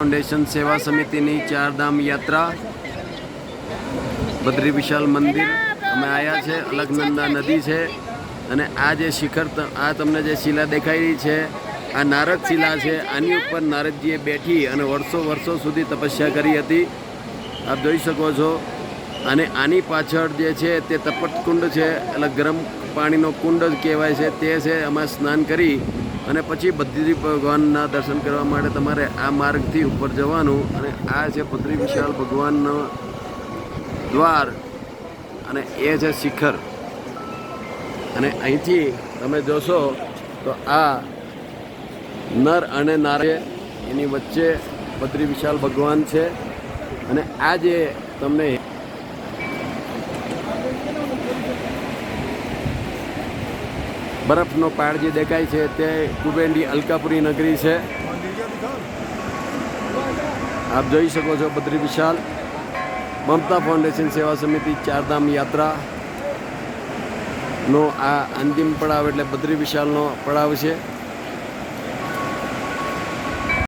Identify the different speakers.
Speaker 1: Foundation સેવા સમિતિની ચારધામ યાત્રા બદ્રી વિશાલ મંદિર અમે આવ્યા છે. અલકનંદા નદી છે અને આ જે શિખર આ તમને જે શિલા દેખાઈ રહી છે આ નારદ શિલા છે. આની ઉપર નારદજીએ બેઠી અને વર્ષો સુધી તપસ્યા કરી હતી. આપ જોઈ શકો છો. અને આની પાછળ જે છે તે તપતકુંડ છે, એટલે ગરમ પાણીનો કુંડ જ કહેવાય છે. તે છે એમાં સ્નાન કરી અને પછી બદ્રી ભગવાનના દર્શન કરવા માટે તમારે આ માર્ગથી ઉપર જવાનું. અને આ છે બદ્રી વિશાલ ભગવાનનો દ્વાર અને એ છે શિખર. અને અહીંથી તમે જોશો તો આ નર અને નારી એની વચ્ચે બદ્રી વિશાલ ભગવાન છે. અને આ જે તમને બરફનો પહાડ જે દેખાય છે તે કુબેરની અલકાપુરી નગરી છે. આપ જોઈ શકો છો બદ્રી વિશાલ મમતા ફાઉન્ડેશન સેવા સમિતિ ચારધામ યાત્રાનો આ અંતિમ પડાવ એટલે બદ્રી વિશાલનો પડાવ છે.